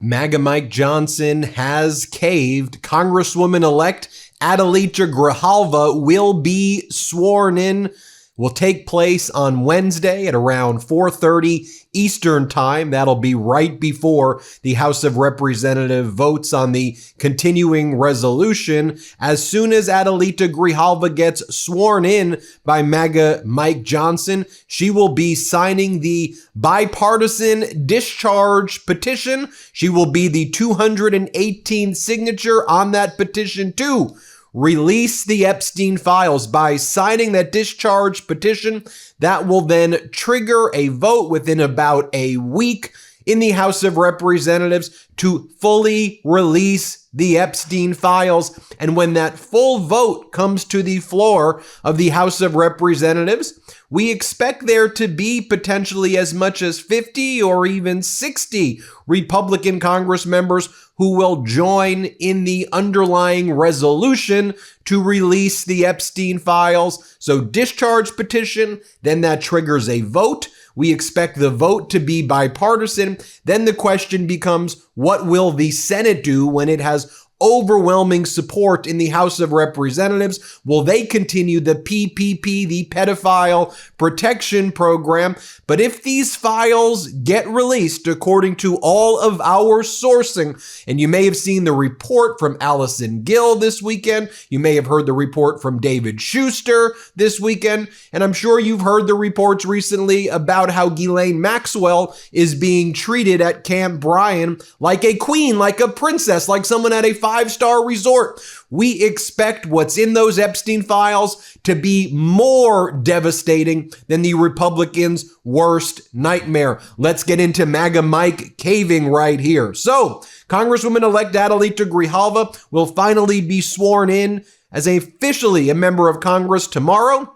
MAGA Mike Johnson has caved. Congresswoman-Elect Adelita Grijalva will be sworn in. Will take place on Wednesday at around 4:30 Eastern Time. That'll be right before the House of Representatives votes on the continuing resolution. As soon as Adelita Grijalva gets sworn in by MAGA Mike Johnson, she will be signing the bipartisan discharge petition. She will be the 218th signature on that petition to release the Epstein files. By signing that discharge petition, that will then trigger a vote within about a week in the House of Representatives to fully release the Epstein files. And when that full vote comes to the floor of the House of Representatives, we expect there to be potentially as much as 50 or even 60 Republican Congress members who will join in the underlying resolution to release the Epstein files. So discharge petition, then that triggers a vote. We expect the vote to be bipartisan. Then the question becomes, what will the Senate do when it has overwhelming support in the House of Representatives? Will they continue the PPP, the Pedophile Protection Program? But if these files get released, according to all of our sourcing, and you may have seen the report from Allison Gill this weekend, you may have heard the report from David Schuster this weekend, and I'm sure you've heard the reports recently about how Ghislaine Maxwell is being treated at Camp Bryan like a queen, like a princess, like someone at a five-star resort. We expect what's in those Epstein files to be more devastating than the Republicans' worst nightmare. Let's get into MAGA Mike caving right here. So, Congresswoman-Elect Adelita Grijalva will finally be sworn in as officially a member of Congress tomorrow.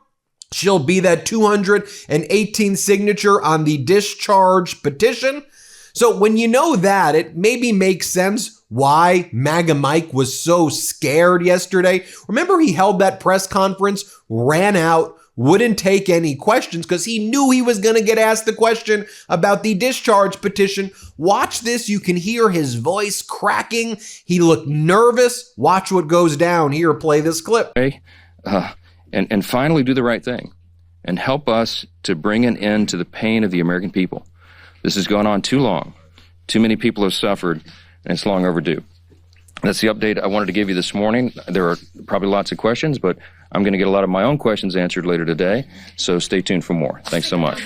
She'll be that 218th signature on the discharge petition. So when you know that, it maybe makes sense why MAGA Mike was so scared yesterday. Remember, he held that press conference, ran out, wouldn't take any questions because he knew he was going to get asked the question about the discharge petition. Watch this. You can hear his voice cracking. He looked nervous. Watch what goes down. Here, play this clip. And finally do the right thing and help us to bring an end to the pain of the American people. This has gone on too long. Too many people have suffered, and it's long overdue. That's the update I wanted to give you this morning. There are probably lots of questions, but I'm going to get a lot of my own questions answered later today, so stay tuned for more. Thanks so much.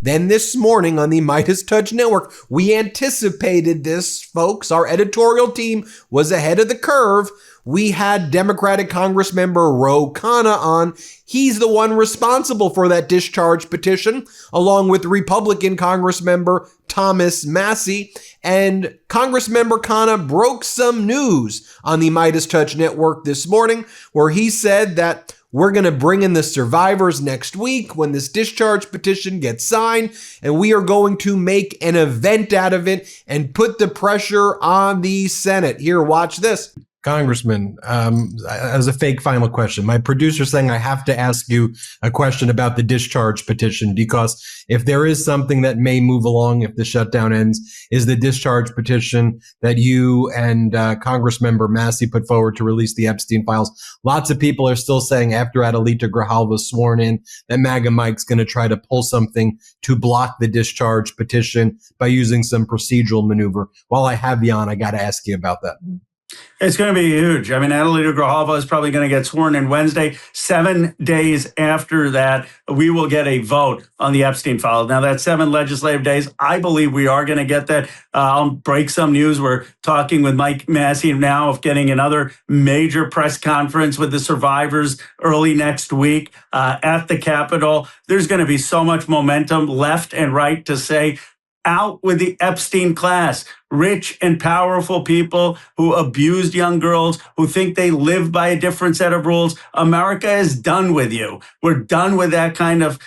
Then this morning on the MeidasTouch Network, we anticipated this, folks. Our editorial team was ahead of the curve. We had Democratic Congressmember Ro Khanna on. He's the one responsible for that discharge petition, along with Republican Congressmember Thomas Massie. And Congressmember Khanna broke some news on the MeidasTouch Network this morning, where he said that we're going to bring in the survivors next week when this discharge petition gets signed, and we are going to make an event out of it and put the pressure on the Senate. Here, watch this. Congressman, as a fake final question, my producer's saying I have to ask you a question about the discharge petition, because if there is something that may move along if the shutdown ends, is the discharge petition that you and Congressmember Massie put forward to release the Epstein files. Lots of people are still saying after Adelita Grijalva was sworn in that MAGA Mike's going to try to pull something to block the discharge petition by using some procedural maneuver. While I have you on, I got to ask you about that. It's going to be huge. I mean, Adelita Grijalva is probably going to get sworn in Wednesday. 7 days after that, we will get a vote on the Epstein files. Now, that's 7 legislative days. I believe we are going to get that. I'll break some news. We're talking with Mike Massie now of getting another major press conference with the survivors early next week at the Capitol. There's going to be so much momentum left and right to say, out with the Epstein class. rich and powerful people who abused young girls, who think they live by a different set of rules. America is done with you. We're done with that kind of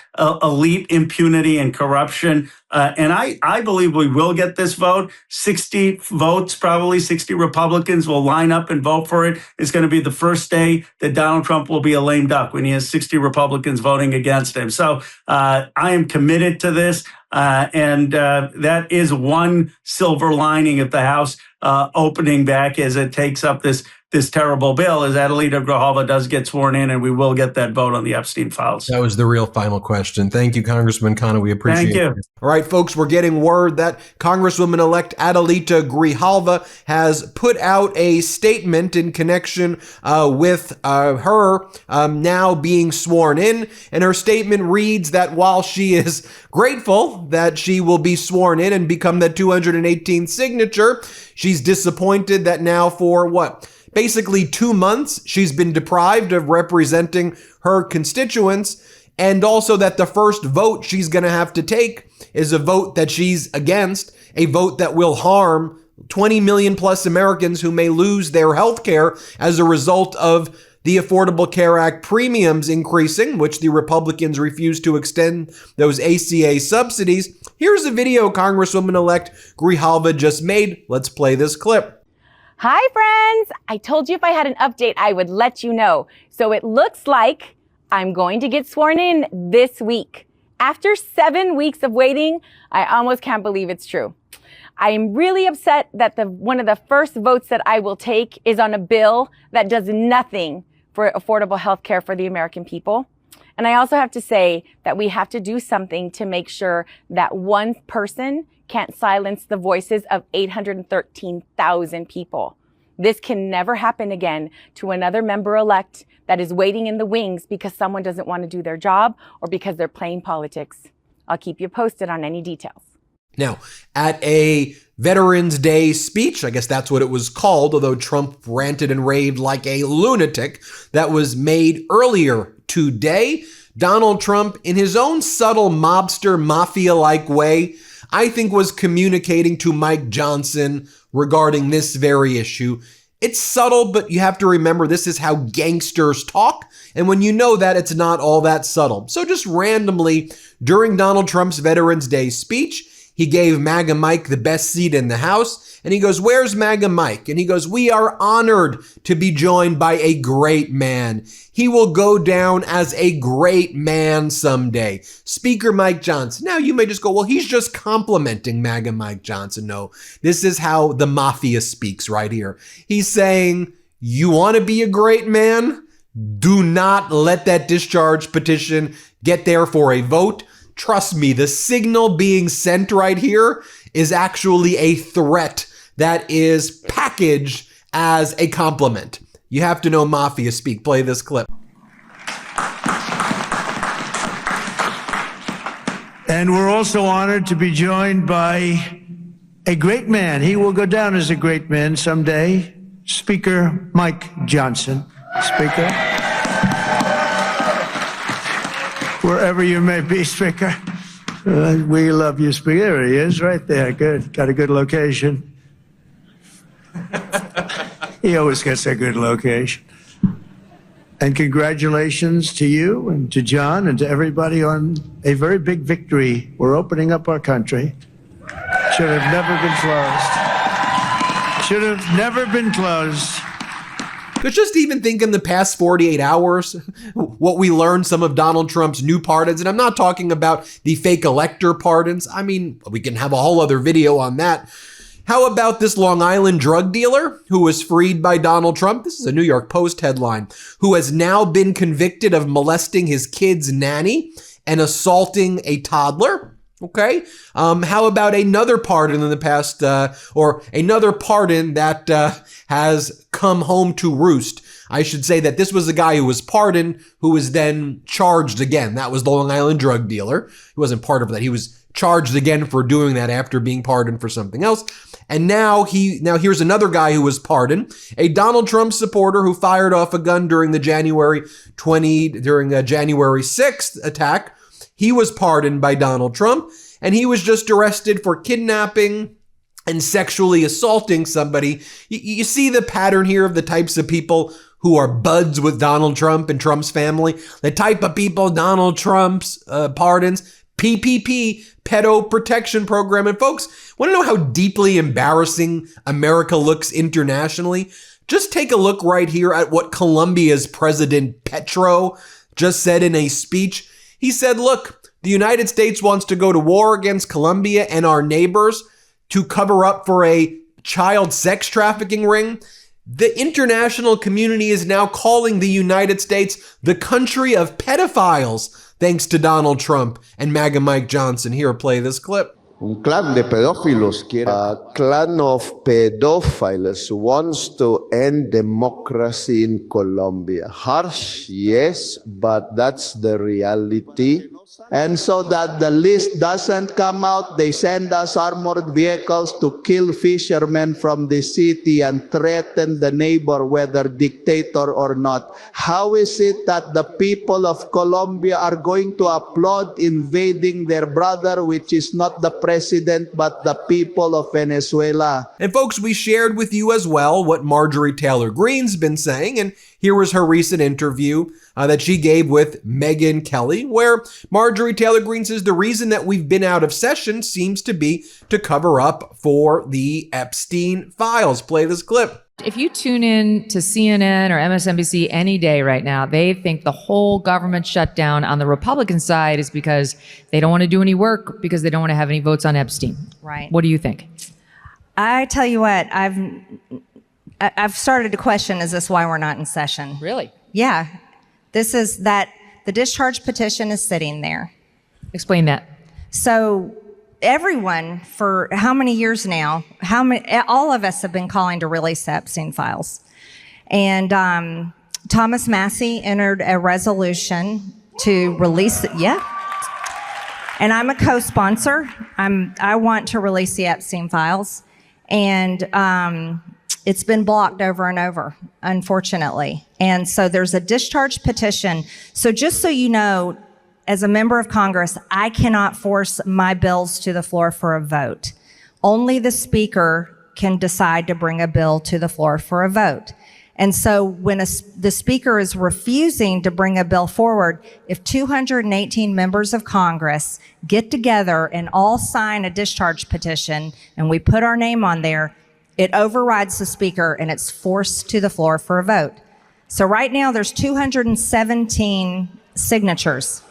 elite impunity and corruption. And I believe we will get this vote. 60 votes, probably 60 Republicans will line up and vote for it. It's going to be the first day that Donald Trump will be a lame duck when he has 60 Republicans voting against him. So I am committed to this. And that is one silver lining of the House opening back as it takes up this terrible bill, as Adelita Grijalva does get sworn in, and we will get that vote on the Epstein files. That was the real final question. Thank you, Congressman Khanna. We appreciate it. All right, folks, we're getting word that Congresswoman-Elect Adelita Grijalva has put out a statement in connection with her now being sworn in. And her statement reads that while she is grateful that she will be sworn in and become the 218th signature, she's disappointed that now for basically 2 months, she's been deprived of representing her constituents, and also that the first vote she's going to have to take is a vote that she's against, a vote that will harm 20 million plus Americans who may lose their health care as a result of the Affordable Care Act premiums increasing, which the Republicans refuse to extend those ACA subsidies. Here's a video Congresswoman-elect Grijalva just made. Let's play this clip. Hi, friends. I told you if I had an update, I would let you know. So it looks like I'm going to get sworn in this week. After 7 weeks of waiting, I almost can't believe it's true. I am really upset that one of the first votes that I will take is on a bill that does nothing for affordable health care for the American people. And I also have to say that we have to do something to make sure that one person can't silence the voices of 813,000 people. This can never happen again to another member-elect that is waiting in the wings because someone doesn't want to do their job or because they're playing politics. I'll keep you posted on any details. Now, at a Veterans Day speech, I guess that's what it was called, although Trump ranted and raved like a lunatic, that was made earlier today, Donald Trump, in his own subtle mobster mafia-like way, I think was communicating to Mike Johnson regarding this very issue. It's subtle, but you have to remember this is how gangsters talk. And when you know that, it's not all that subtle. So just randomly, during Donald Trump's Veterans Day speech, he gave MAGA Mike the best seat in the House. And he goes, "Where's MAGA Mike?" And he goes, "We are honored to be joined by a great man. He will go down as a great man someday. Speaker Mike Johnson." Now you may just go, well, he's just complimenting MAGA Mike Johnson. No, this is how the mafia speaks right here. He's saying, you want to be a great man? Do not let that discharge petition get there for a vote. Trust me, the signal being sent right here is actually a threat that is packaged as a compliment. You have to know mafia speak. Play this clip. And we're also honored to be joined by a great man. He will go down as a great man someday. Speaker Mike Johnson. Speaker. Wherever you may be, Speaker. We love you, Speaker. There he is, right there. Good. Got a good location. He always gets a good location. And congratulations to you and to John and to everybody on a very big victory. We're opening up our country. Should have never been closed. Should have never been closed. But just even think in the past 48 hours, what we learned, some of Donald Trump's new pardons, and I'm not talking about the fake elector pardons. I mean, we can have a whole other video on that. How about this Long Island drug dealer who was freed by Donald Trump? This is a New York Post headline, who has now been convicted of molesting his kid's nanny and assaulting a toddler. Okay. How about another pardon in the past, or another pardon that has come home to roost? I should say that this was a guy who was pardoned, who was then charged again. That was the Long Island drug dealer. He wasn't part of that. He was charged again for doing that after being pardoned for something else. And now here's another guy who was pardoned, a Donald Trump supporter who fired off a gun during the January 6th attack. He was pardoned by Donald Trump, and he was just arrested for kidnapping and sexually assaulting somebody. You see the pattern here of the types of people who are buds with Donald Trump and Trump's family, the type of people Donald Trump's pardons, PPP, Pedo Protection Program. And folks, want to know how deeply embarrassing America looks internationally? Just take a look right here at what Colombia's President Petro just said in a speech. He said, look, the United States wants to go to war against Colombia and our neighbors to cover up for a child sex trafficking ring. The international community is now calling the United States the country of pedophiles, thanks to Donald Trump and MAGA Mike Johnson. Here, play this clip. Un clan de pedófilos quiere. A clan of pedophiles wants to end democracy in Colombia. Harsh, yes, but that's the reality. And so that the list doesn't come out, they send us armored vehicles to kill fishermen from the city and threaten the neighbor, whether dictator or not. How is it that the people of Colombia are going to applaud invading their brother, which is not the president, but the people of Venezuela? And folks, we shared with you as well what Marjorie Taylor Greene's been saying, and here was her recent interview that she gave with Megyn Kelly, where Marjorie Taylor Greene says the reason that we've been out of session seems to be to cover up for the Epstein files. Play this clip. If you tune in to CNN or MSNBC any day right now, they think the whole government shutdown on the Republican side is because they don't want to do any work because they don't want to have any votes on Epstein. Right. What do you think? I tell you what, I've started to question, is this why we're not in session? Really? Yeah. This is that the discharge petition is sitting there. Explain that. So everyone, for how many years now, all of us have been calling to release the Epstein files. And Thomas Massie entered a resolution to release it. Yeah. And I'm a co-sponsor. I want to release the Epstein files. And it's been blocked over and over, unfortunately. And so there's a discharge petition. So just so you know, as a member of Congress, I cannot force my bills to the floor for a vote. Only the speaker can decide to bring a bill to the floor for a vote. And so when the speaker is refusing to bring a bill forward, if 218 members of Congress get together and all sign a discharge petition and we put our name on there, it overrides the speaker and it's forced to the floor for a vote. So right now there's 217 signatures.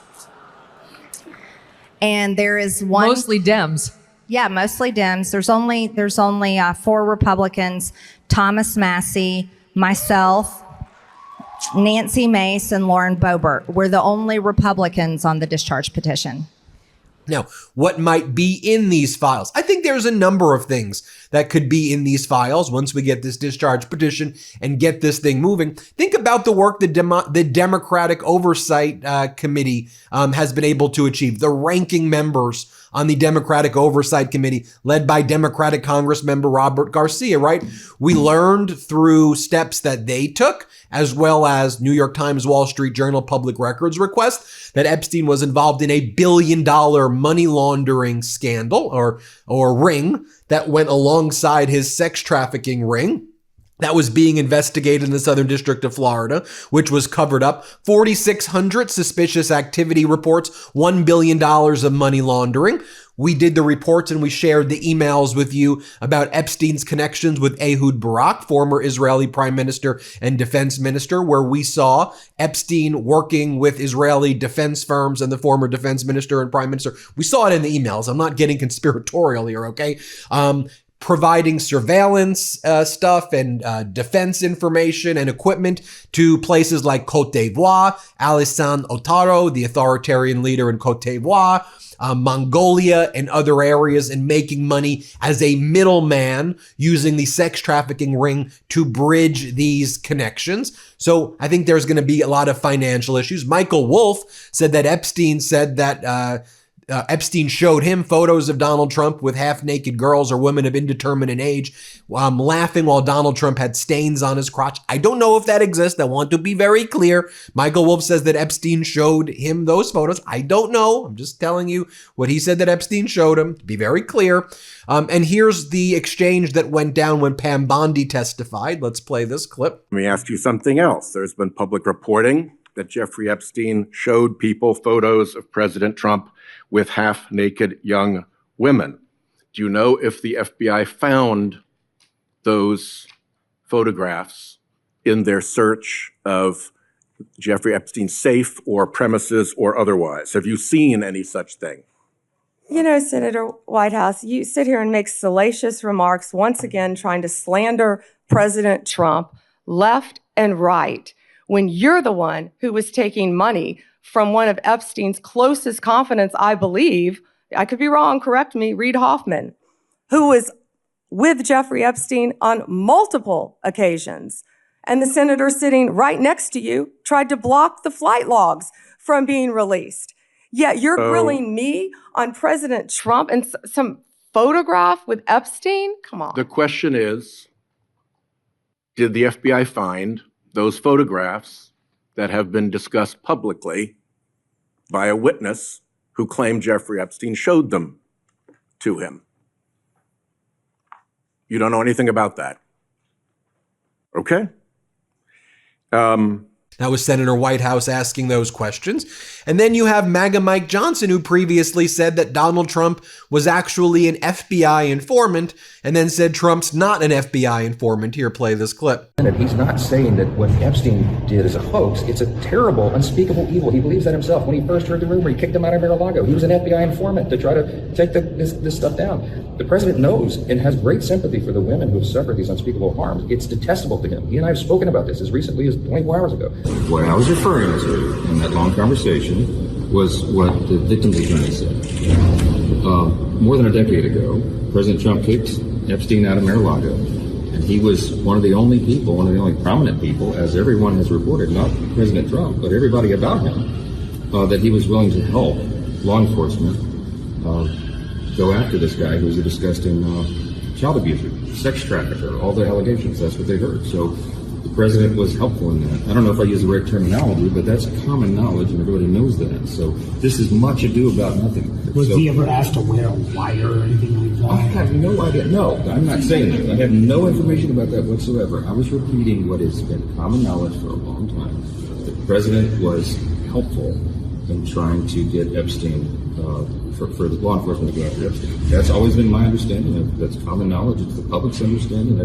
And there is one. Mostly Dems. Yeah, mostly Dems. There's only 4 Republicans, Thomas Massie, myself, Nancy Mace, and Lauren Boebert. We're the only Republicans on the discharge petition. Now, what might be in these files? I think there's a number of things that could be in these files once we get this discharge petition and get this thing moving. Think about the work the Democratic Oversight Committee has been able to achieve. The ranking members on the Democratic Oversight Committee, led by Democratic Congressmember Robert Garcia, right? We learned through steps that they took, as well as New York Times, Wall Street Journal, public records request, that Epstein was involved in a $1 billion money laundering scandal or ring that went alongside his sex trafficking ring that was being investigated in the Southern District of Florida, which was covered up. 4,600 suspicious activity reports, $1 billion of money laundering. We did the reports and we shared the emails with you about Epstein's connections with Ehud Barak, former Israeli prime minister and defense minister, where we saw Epstein working with Israeli defense firms and the former defense minister and prime minister. We saw it in the emails. I'm not getting conspiratorial here, okay? Providing surveillance stuff and defense information and equipment to places like Cote d'Ivoire, Alassane Ouattara, the authoritarian leader in Cote d'Ivoire, Mongolia and other areas, and making money as a middleman using the sex trafficking ring to bridge these connections. So I think there's going to be a lot of financial issues. Michael Wolff said that Epstein said that Epstein showed him photos of Donald Trump with half-naked girls or women of indeterminate age, laughing while Donald Trump had stains on his crotch. I don't know if that exists. I want to be very clear. Michael Wolff says that Epstein showed him those photos. I don't know. I'm just telling you what he said that Epstein showed him, to be very clear. And here's the exchange that went down when Pam Bondi testified. Let's play this clip. Let me ask you something else. There's been public reporting that Jeffrey Epstein showed people photos of President Trump with half-naked young women. Do you know if the FBI found those photographs in their search of Jeffrey Epstein's safe or premises or otherwise? Have you seen any such thing? You know, Senator Whitehouse, you sit here and make salacious remarks, once again trying to slander President Trump left and right, when you're the one who was taking money from one of Epstein's closest confidants, I believe, I could be wrong, correct me, Reid Hoffman, who was with Jeffrey Epstein on multiple occasions. And the senator sitting right next to you tried to block the flight logs from being released. Yet you're grilling me on President Trump and some photograph with Epstein? Come on. The question is, did the FBI find those photographs that have been discussed publicly by a witness who claimed Jeffrey Epstein showed them to him? You don't know anything about that. Okay. That was Senator Whitehouse asking those questions. And then you have MAGA Mike Johnson, who previously said that Donald Trump was actually an FBI informant, and then said Trump's not an FBI informant. Here, play this clip. And he's not saying that what Epstein did is a hoax. It's a terrible, unspeakable evil. He believes that himself. When he first heard the rumor, he kicked him out of Mar-a-Lago. He was an FBI informant to try to take this stuff down. The president knows and has great sympathy for the women who have suffered these unspeakable harms. It's detestable to him. He and I have spoken about this as recently as 24 hours ago. What I was referring to in that long conversation was what the victim's attorney said. More than a decade ago, President Trump kicked Epstein out of Mar-a-Lago, and he was one of the only people, one of the only prominent people, as everyone has reported, not President Trump, but everybody about him, that he was willing to help law enforcement go after this guy who was a disgusting child abuser, sex trafficker, all the allegations. That's what they heard. So the president was helpful in that. I don't know if I use the right terminology, but that's common knowledge, and everybody knows that. So this is much ado about nothing. Was he ever asked to wear a wire or anything like that? I have no idea. No, I'm not saying that. I have no information about that whatsoever. I was repeating what has been common knowledge for a long time. The president was helpful in trying to get Epstein, for the law enforcement to go after Epstein. That's always been my understanding. That's common knowledge. It's the public's understanding.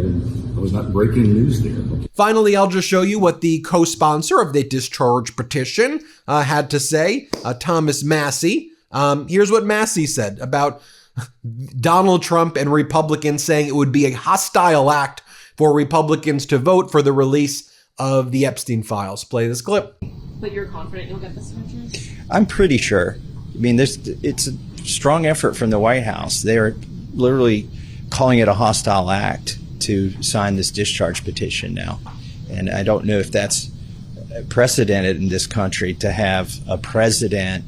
I was not breaking news there. Okay. Finally, I'll just show you what the co-sponsor of the discharge petition had to say, Thomas Massie. Here's what Massie said about Donald Trump and Republicans saying it would be a hostile act for Republicans to vote for the release of the Epstein files. Play this clip. But you're confident you'll get this one? I'm pretty sure. I mean, it's a strong effort from the White House. They're literally calling it a hostile act to sign this discharge petition now. And I don't know if that's precedented in this country to have a president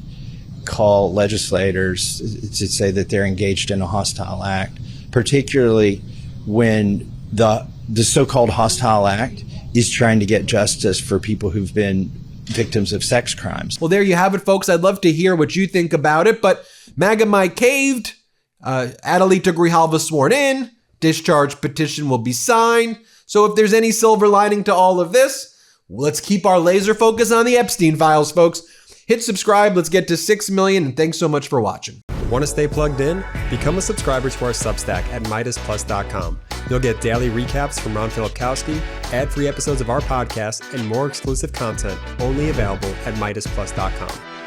call legislators to say that they're engaged in a hostile act, particularly when the so-called hostile act is trying to get justice for people who've been victims of sex crimes. Well, there you have it, folks. I'd love to hear what you think about it, but MAGA Mike caved. Adelita Grijalva sworn in. Discharge petition will be signed. So if there's any silver lining to all of this, let's keep our laser focus on the Epstein files, folks. Hit subscribe. Let's get to 6 million, and thanks so much for watching. Want to stay plugged in? Become a subscriber to our Substack at MeidasPlus.com. You'll get daily recaps from Ron Filipkowski, ad-free episodes of our podcast, and more exclusive content only available at MeidasPlus.com.